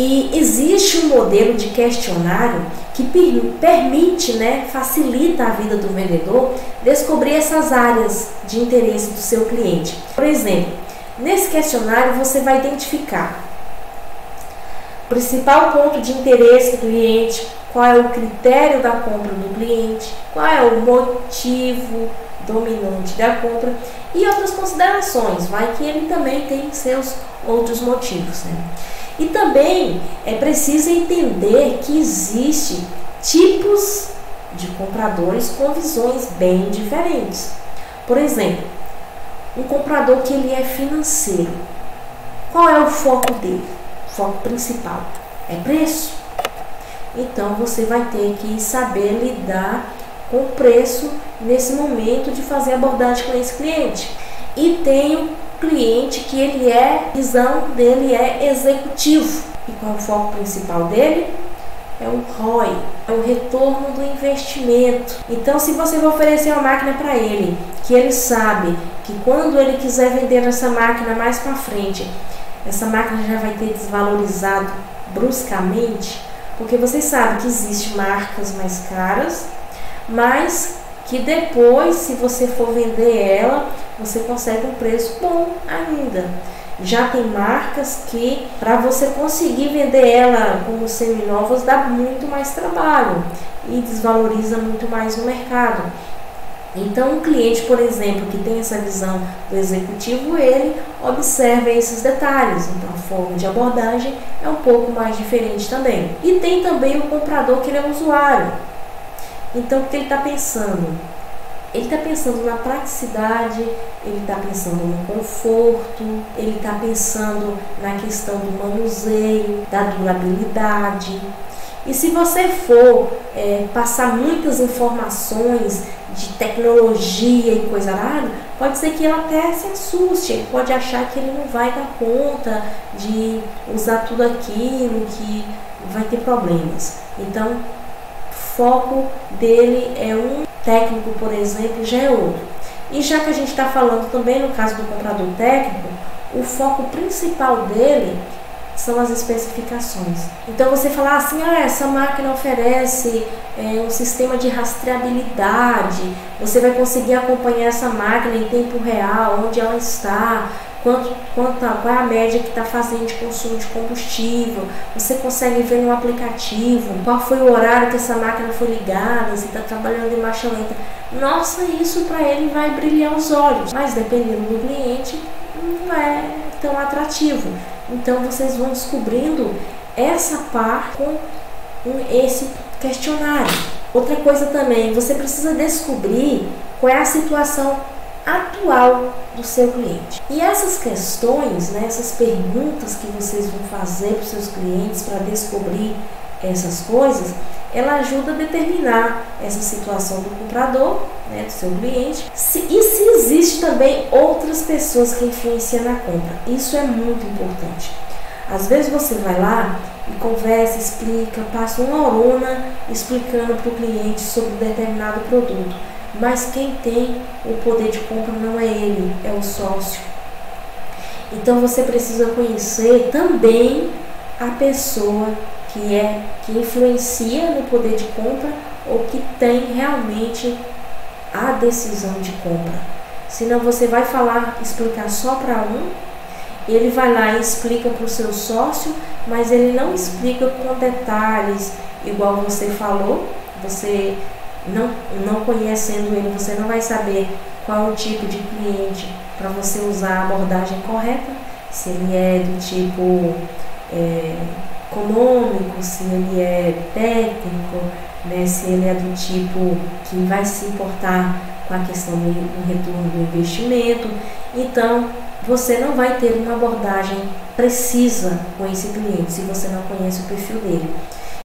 E existe um modelo de questionário que permite, facilita a vida do vendedor descobrir essas áreas de interesse do seu cliente. Por exemplo, nesse questionário você vai identificar o principal ponto de interesse do cliente, qual é o critério da compra do cliente, qual é o motivo dominante da compra e outras considerações, vai que ele também tem seus outros motivos, E também é preciso entender que existe tipos de compradores com visões bem diferentes. Por exemplo, um comprador que ele é financeiro, qual é o foco dele? O foco principal é preço. Então você vai ter que saber lidar com o preço nesse momento de fazer abordagem com esse cliente. E tem um cliente que a visão dele é executivo. E qual é o foco principal dele? É o ROI, é o retorno do investimento. Então, se você for oferecer uma máquina para ele, que ele sabe que quando ele quiser vender essa máquina mais para frente, essa máquina já vai ter desvalorizado bruscamente, porque vocês sabem que existem marcas mais caras, mas que depois, se você for vender ela, você consegue um preço bom ainda. Já tem marcas que, para você conseguir vender ela como seminovas, dá muito mais trabalho e desvaloriza muito mais no mercado. Então, um cliente, por exemplo, que tem essa visão do executivo, ele observa esses detalhes. Então, a forma de abordagem é um pouco mais diferente também. E tem também o comprador que ele é um usuário. Então, o que ele está pensando? Ele está pensando na praticidade, ele está pensando no conforto, ele está pensando na questão do manuseio, da durabilidade. E se você for passar muitas informações de tecnologia e coisa rara, pode ser que ele até se assuste, ele pode achar que ele não vai dar conta de usar tudo aquilo, que vai ter problemas. Então, o foco dele é um, técnico, por exemplo, já é outro. E já que a gente está falando também no caso do comprador técnico, o foco principal dele são as especificações. Então você falar assim, essa máquina oferece um sistema de rastreabilidade, você vai conseguir acompanhar essa máquina em tempo real, onde ela está, qual é a média que está fazendo de consumo de combustível, você consegue ver no aplicativo qual foi o horário que essa máquina foi ligada, se está trabalhando em marcha lenta. Nossa, isso para ele vai brilhar os olhos, mas dependendo do cliente não é tão atrativo. Então vocês vão descobrindo essa parte com esse questionário. Outra coisa também, você precisa descobrir qual é a situação atual do seu cliente. E essas questões, essas perguntas que vocês vão fazer para os seus clientes para descobrir essas coisas, ela ajuda a determinar essa situação do comprador, do seu cliente, e se existe também outras pessoas que influenciam na compra. Isso é muito importante. Às vezes você vai lá e conversa, explica, passa uma horona explicando para o cliente sobre determinado produto, mas quem tem o poder de compra não é ele, é o sócio. Então você precisa conhecer também a pessoa que influencia no poder de compra ou que tem realmente a decisão de compra. Senão você vai explicar só para um, ele vai lá e explica para o seu sócio, mas ele não explica com detalhes, igual você falou. Você não conhecendo ele, você não vai saber qual o tipo de cliente para você usar a abordagem correta, se ele é do tipo econômico, se ele é técnico, se ele é do tipo que vai se importar com a questão do retorno do investimento. Então, você não vai ter uma abordagem precisa com esse cliente se você não conhece o perfil dele.